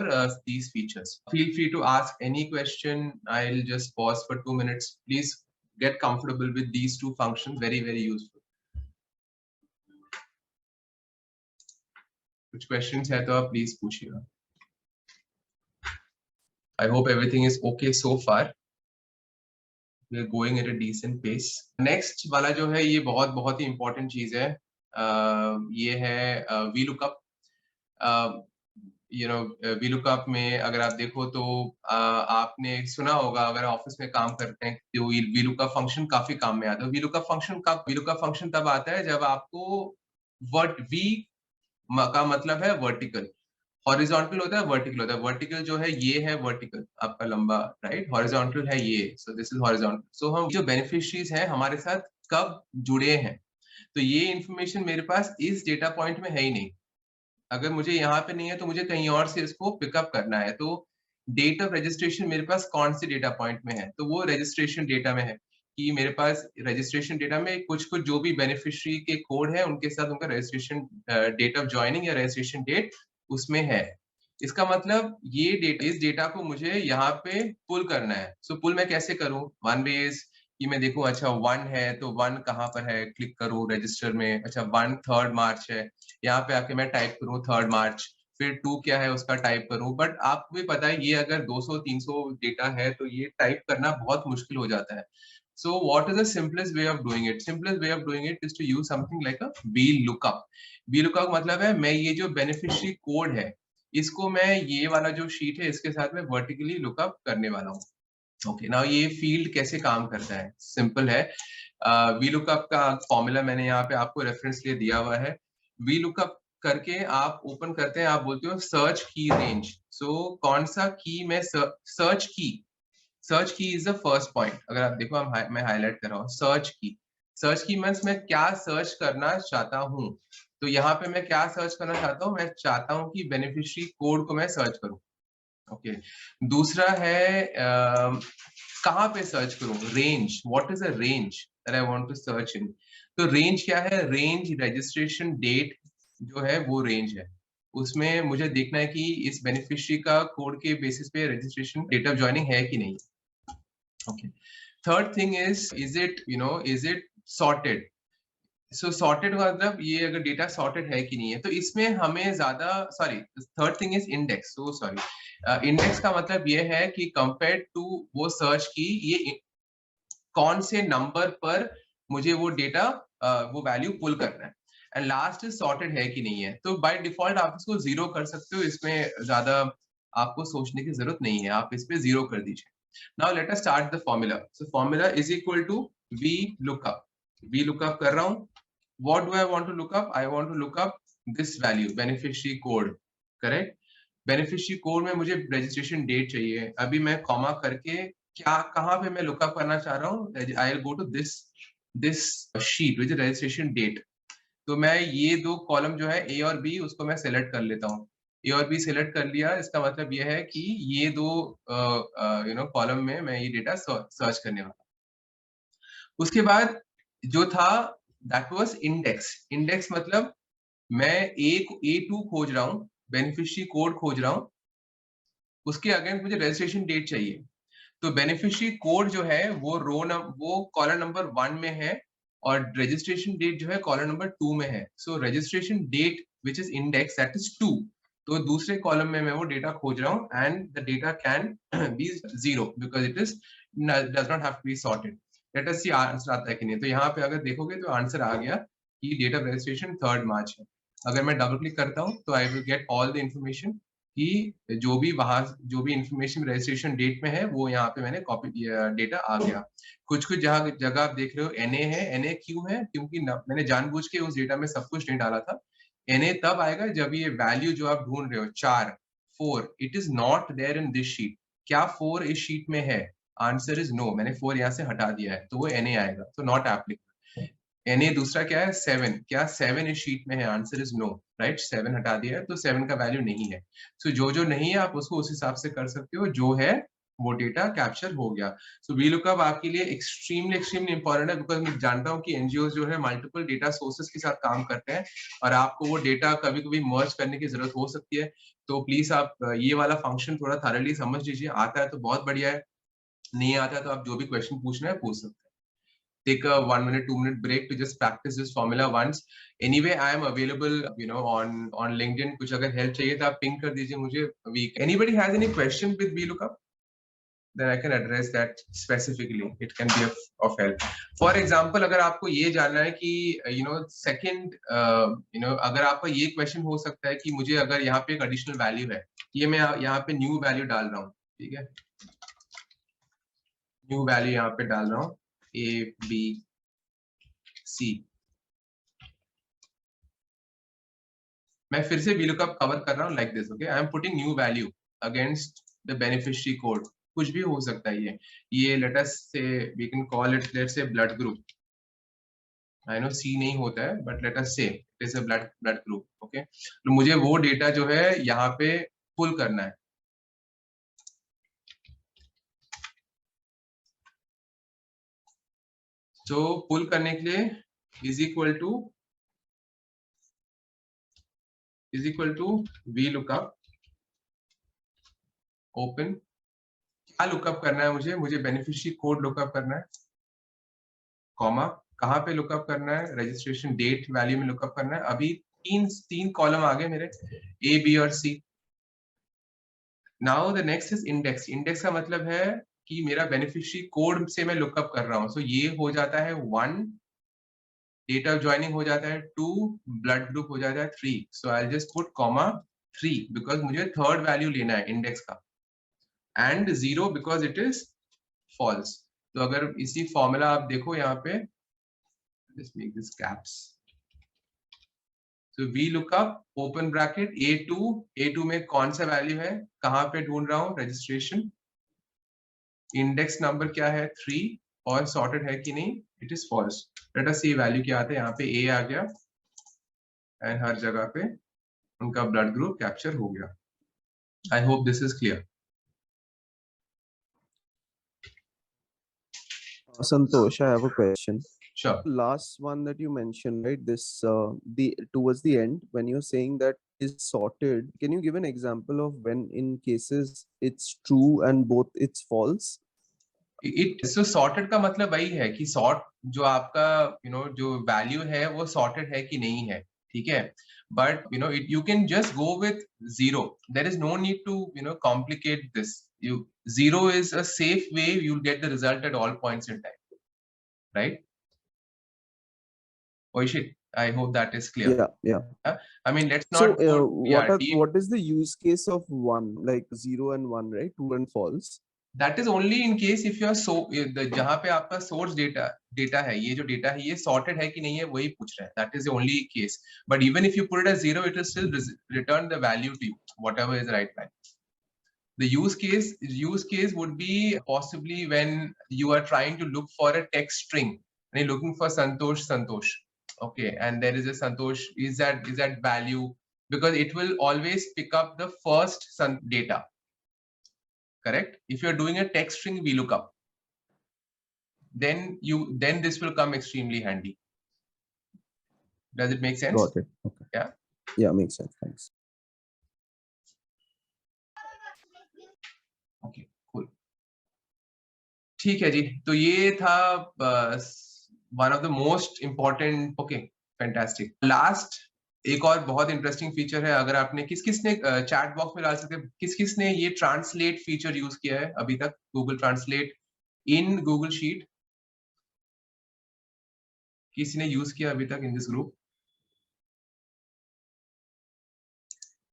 these features. Feel free to ask any question. I'll just pause for 2 minutes. Please get comfortable with these two functions. Very, very useful. कुछ questions है तो आप please पूछिएगा. I hope everything is okay so far. We're going at a decent pace. Next वाला जो है ये बहुत ही important चीज है. ये है VLOOKUP. VLOOKUP में अगर आप देखो तो आपने सुना होगा, अगर ऑफिस में काम करते हैं तो VLOOKUP फंक्शन काफी काम में आता है। VLOOKUP फंक्शन तब आता है जब आपको V का मतलब है वर्टिकल, हॉरिजॉन्टल होता है, वर्टिकल होता है। वर्टिकल जो है ये है वर्टिकल आपका लंबा, राइट, हॉरिजॉन्टल है ये, सो दिस इज हॉरिजॉन्टल। सो हम जो बेनिफिशियरीज हैं हमारे साथ कब जुड़े हैं, तो ये इंफॉर्मेशन मेरे पास इस डेटा पॉइंट में है ही नहीं। अगर मुझे यहाँ पे नहीं है तो मुझे कहीं और से इसको पिकअप करना है। तो डेट ऑफ रजिस्ट्रेशन मेरे पास कौन से डेटा पॉइंट में है, तो वो रजिस्ट्रेशन डेटा में है कि मेरे पास रजिस्ट्रेशन डेटा में कुछ कुछ जो भी बेनिफिशियरी के कोड है उनके साथ उनका रजिस्ट्रेशन डेट ऑफ ज्वाइनिंग या रजिस्ट्रेशन डेट उसमें है। इसका मतलब ये डेटा, इस डेटा को मुझे यहाँ पे पुल करना है। सो पुल मैं कैसे करूँ? वन वे इज कि मैं देखूं, अच्छा 1 है तो 1 कहाँ पर है, क्लिक करूं रजिस्टर में, अच्छा 1 3 मार्च है, यहाँ पे आके मैं टाइप करूं 3 मार्च, फिर 2 क्या है उसका टाइप करूं। बट आपको भी पता है ये अगर 200-300 डेटा है तो ये टाइप करना बहुत मुश्किल हो जाता है। So what is the simplest way of doing it? Simplest way of doing it is to use something like a VLOOKUP. VLOOKUP मतलब है मैं ये जो बेनिफिशियरी कोड है इसको मैं ये वाला जो शीट है इसके साथ में वर्टिकली लुकअप करने वाला हूँ। ओके, नाउ ये फील्ड कैसे काम करता है? सिंपल है। VLOOKUP का फॉर्मूला मैंने यहाँ पे आपको रेफरेंस लिए दिया हुआ है। VLOOKUP करके आप ओपन करते हैं, आप बोलते हो सर्च की रेंज। सो कौन सा की मैं सर्च की इज द फर्स्ट पॉइंट। अगर आप देखो मैं हाईलाइट कर रहा हूँ सर्च की मीन्स मैं क्या सर्च करना चाहता हूँ। तो यहाँ पे मैं क्या सर्च करना चाहता हूँ, मैं चाहता हूँ कि बेनिफिशियरी कोड को मैं सर्च करूँ। ओके, दूसरा है कहाँ पे सर्च करूँ, range, what is a range that I want to search in. तो रेंज क्या है, रेंज रजिस्ट्रेशन डेट जो है वो रेंज है। उसमें मुझे देखना है कि इस बेनिफिशियरी का कोड के बेसिस पे रजिस्ट्रेशन डेट ऑफ ज्वाइनिंग है कि नहीं। Okay, third thing is it sorted. So sorted का मतलब ये अगर डेटा सॉर्टेड है कि नहीं है, तो इसमें हमें ज्यादा, sorry, third thing is index. So sorry, index का मतलब ये है कि कंपेयर टू वो सर्च की, ये कौन से नंबर पर मुझे वो डेटा वो वैल्यू पुल करना है। एंड लास्ट इज सॉर्टेड है कि नहीं है। तो बाय डिफॉल्ट आप इसको 0 कर सकते हो, इसमें ज्यादा आपको सोचने की जरूरत नहीं है, आप इस पे 0 कर दीजिए। Now let us start the formula. So formula is equal to V lookup. V lookup कर रहा हूँ। What do I want to look up? I want to look up this value, beneficiary code, correct? Beneficiary code में मुझे रजिस्ट्रेशन डेट चाहिए। अभी मैं कॉमा करके क्या, कहाँ पे मैं लुकअप करना चाह रहा हूँ, I will go to this sheet which registration date. तो मैं ये दो कॉलम जो है ए और बी, उसको मैं सेलेक्ट कर लेता हूँ। ए और बी सेलेक्ट कर लिया, इसका मतलब ये है कि ये दो कॉलम में मैं ये डेटा सर्च करने वाला। उसके बाद जो था दैट वाज इंडेक्स। इंडेक्स मतलब मैं A2 खोज रहा हूँ, बेनिफिशियरी कोड खोज रहा हूँ, उसके अगेंस्ट मुझे रजिस्ट्रेशन डेट चाहिए। तो बेनिफिशियरी कोड जो है वो वो कॉलम नंबर 1 में है, और रजिस्ट्रेशन डेट जो है कॉलम नंबर 2 में है। So registration date which is index that is 2। तो दूसरे कॉलम में मैं वो डेटा खोज रहा हूँ, and the data can be 0 because it is does not have to be sorted. Let us see answer आता है कि नहीं। तो यहाँ पे अगर देखोगे तो आंसर आ गया कि डेट ऑफ रजिस्ट्रेशन 3 मार्च है। अगर मैं डबल क्लिक करता हूँ तो आई will get all the information कि जो भी इंफॉर्मेशन रजिस्ट्रेशन डेट में है वो यहाँ पे मैंने कॉपी डेटा आ गया। कुछ जगह आप देख रहे हो NA है। NA क्यों है, क्योंकि मैंने जानबूझ के उस डेटा में सब कुछ नहीं डाला था। NA तब आएगा जब ये वैल्यू जो आप ढूंढ रहे हो 4 it is not there in this sheet. क्या 4 इस शीट में है? Answer is no. मैंने 4 यहाँ से हटा दिया है, तो वो NA आएगा, तो नॉट एप्लीकेबल। NA दूसरा क्या है, 7। क्या 7 इस शीट में है? Answer is no, right. 7 हटा दिया है, तो 7 का वैल्यू नहीं है। सो जो नहीं है आप उसको उस हिसाब से कर सकते हो, जो है वो डेटा कैप्चर हो गया। सो वीलुकअप आपके लिए एक्सट्रीमली इंपॉर्टेंट है, बिकॉज मैं जानता हूँ कि एनजीओ जो है मल्टीपल डेटा सोर्सेस के साथ काम करते हैं, और आपको वो डेटा कभी कभी मर्ज करने की जरूरत हो सकती है। तो प्लीज आप ये वाला फंक्शन थोड़ा थारली समझ लीजिए। आता है तो बहुत बढ़िया है, नहीं आता है तो आप जो भी क्वेश्चन पूछना है पूछ सकते हैं। Take a 1 minute, 2 minute break to just practice this formula once. Anyway, I am available, on LinkedIn. कुछ अगर help चाहिए तो आप ping कर दीजिए मुझे। Anybody has any question with VLOOKUP? Then I can address that specifically. It can be of help. For example, अगर आपको ये जानना है कि second, अगर आपका ये question हो सकता है कि मुझे अगर यहाँ पे एक additional value है, ये मैं यहाँ पे new value डाल रहा हूँ, ठीक है, new value यहाँ पे डाल रहा हूँ A, B, C। मैं फिर से VLOOKUP कवर कर रहा हूँ like this. Okay, I am putting new value against the beneficiary code. कुछ भी हो सकता है ये let us say we can call it, let's say blood group. I know C नहीं होता है, but let us say it is a blood group. Okay, तो मुझे वो डेटा जो है यहाँ पे पुल करना है। तो पुल करने के लिए is equal to VLOOKUP open. क्या लुकअप करना है मुझे बेनिफिशियरी कोड लुकअप करना है, कॉमा, कहाँ पे लुकअप करना है, रजिस्ट्रेशन डेट वैल्यू में लुकअप करना है। अभी तीन कॉलम आ गए मेरे, A, B और C। Now the next is index. Index का मतलब है कि मेरा बेनिफिशियरी कोड से मैं लुकअप कर रहा हूँ। सो ये हो जाता है 1, डेट ऑफ ज्वाइनिंग हो जाता है 2, ब्लड ग्रुप हो जाता है 3। So I just put comma 3 because मुझे थर्ड वैल्यू लेना है इंडेक्स का, and 0 because it is false. तो अगर इसी फॉर्मूला आप देखो यहाँ पे, let's make this caps, So VLOOKUP open bracket A2 में कौन सा वैल्यू है, कहाँ पे ढूंढ रहा हूँ, रजिस्ट्रेशन, इंडेक्स नंबर क्या है 3 और सॉर्टेड है कि नहीं, it is false. Let us see value क्या आता है, यहाँ पे A आ गया एंड हर जगह पे उनका ब्लड ग्रुप कैप्चर हो गया। I hope this is clear. Santosh, I have a question. Sure. Last one that you mentioned, right? This the towards the end when you're saying that is sorted. Can you give an example of when in cases it's true and both it's false? It so sorted का मतलब वही है कि सॉर्ट जो आपका जो वैल्यू है वो सॉर्टेड है कि नहीं है, ठीक है। But you can just go with 0, there is no need to complicate this. you 0 is a safe way you'll get the result at all points in time, right? Oishit, I hope that is clear. Yeah. I mean, let's So not go what is the use case of 1, like 0 and 1, right? 2 and false? That is only in case if you are so जहाँ पे आपका source data है, ये जो data है ये sorted है कि नहीं है वही पूछ रहा है, that is the only case. But even if you put it as 0, it will still return the value to you, whatever is the right value. The use case would be possibly when you are trying to look for a text string and you're looking for Santosh, okay, and there is a Santosh, is that value, because it will always pick up the first data, correct? If you're doing a text string VLOOKUP, then this will come extremely handy. Does it make sense? Got it. Okay. Yeah, makes sense. Thanks. Okay, cool. ठीक है जी, तो ये था one of the most important, okay, fantastic. Last एक और बहुत इंटरेस्टिंग फीचर है, अगर आपने किस-किसने चैट बॉक्स में डाल सकते हैं, किस-किसने ये ट्रांसलेट फीचर यूज किया है अभी तक, Google translate in Google sheet, किसी ने यूज किया अभी तक इन दिस ग्रुप?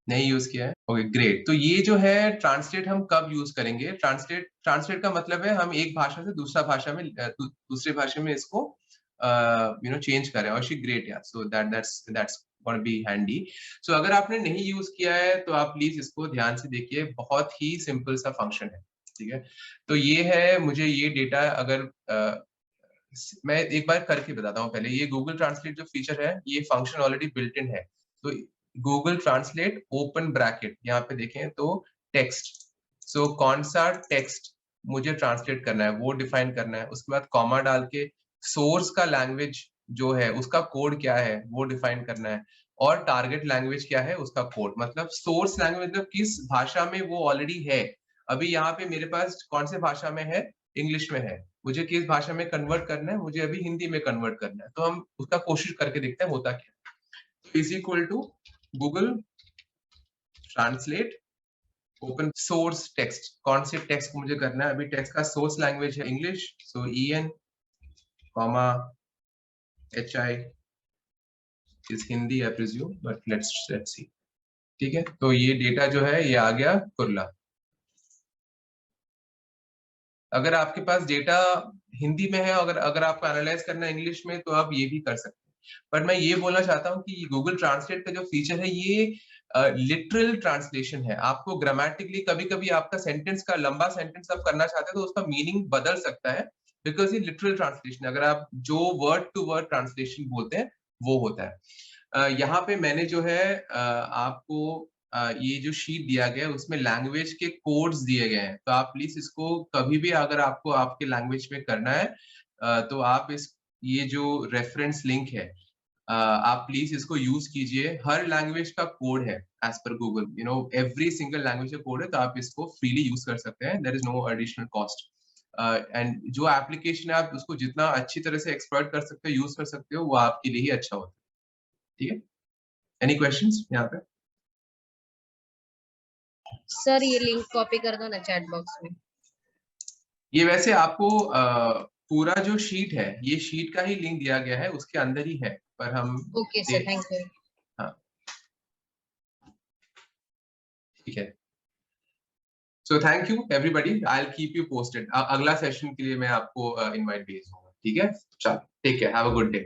नहीं यूज किया है, ओके ग्रेट। तो ये जो है ट्रांसलेट हम कब यूज करेंगे? ट्रांसलेट का मतलब है हम एक भाषा से दूसरे भाषा में इसको चेंज करें। और ग्रेट यार, so that's gonna be handy. So अगर आपने नहीं यूज किया है तो आप प्लीज इसको ध्यान से देखिए, बहुत ही सिंपल सा फंक्शन है, ठीक है। तो ये है, मुझे ये डेटा अगर मैं एक बार करके बताता हूँ पहले। ये गूगल ट्रांसलेट जो फीचर है ये फंक्शन ऑलरेडी बिल्ट इन है। तो गूगल ट्रांसलेट ओपन ब्रैकेट, यहाँ पे देखें तो टेक्स्ट, सो कौन सा टेक्स्ट मुझे ट्रांसलेट करना है वो डिफाइन करना है। उसके बाद कॉमा डाल के सोर्स का लैंग्वेज जो है उसका कोड क्या है वो डिफाइन करना है, और टारगेट लैंग्वेज क्या है उसका कोड। मतलब सोर्स लैंग्वेज मतलब किस भाषा में वो ऑलरेडी है। अभी यहाँ पे मेरे पास कौन से भाषा में है, इंग्लिश में है, मुझे किस भाषा में कन्वर्ट करना है, मुझे अभी हिंदी में कन्वर्ट करना है। तो हम उसका कोशिश करके देखते हैं होता क्या। Is equal to Google translate open source text, कौन से टेक्स्ट को मुझे करना है। अभी टेक्स्ट का सोर्स लैंग्वेज है English, so EN comma HI is Hindi I presume, but let's see, ठीक है। तो ये डेटा जो है ये आ गया कुरला। अगर आपके पास डेटा हिंदी में है, अगर आपको एनालाइज करना है इंग्लिश में, तो आप ये भी कर सकते हैं। पर मैं ये बोलना चाहता हूँ कि गूगल ट्रांसलेट का जो फीचर है ये लिटरल ट्रांसलेशन है। आपको ग्रामेटिकली कभी-कभी आपका सेंटेंस का लंबा सेंटेंस आप करना चाहते हैं तो उसका मीनिंग बदल सकता है, बिकॉज ये लिटरल ट्रांसलेशन, अगर आप जो वर्ड टू वर्ड ट्रांसलेशन बोलते हैं वो होता है। यहाँ पे मैंने जो है आपको ये जो शीट दिया गया है उसमें लैंग्वेज के कोड्स दिए गए हैं। तो आप प्लीज इसको कभी भी अगर आपको आपके लैंग्वेज में करना है तो आप ये जो रेफरेंस लिंक है आप प्लीज इसको यूज कीजिए। हर लैंग्वेज का कोड है एज पर गूगल, एवरी सिंगल लैंग्वेज का कोड है, तो आप इसको फ्रीली यूज कर सकते हैं, there is no additional cost. And जो एप्लीकेशन है आप उसको जितना अच्छी तरह से एक्सप्लॉइट कर सकते हो, यूज कर सकते हो, वो आपके लिए ही अच्छा होता है, ठीक है। एनी क्वेश्चंस यहाँ पे? सर ये लिंक कॉपी कर दो ना चैट बॉक्स में। ये वैसे आपको पूरा जो शीट है ये शीट का ही लिंक दिया गया है, उसके अंदर ही है, पर हम ओके सर, थैंक यू। हाँ ठीक है। So thank you everybody, I will keep you posted. अगला सेशन के लिए मैं आपको इनवाइट भेज दूंगा, ठीक है। चलो take care, have a good day.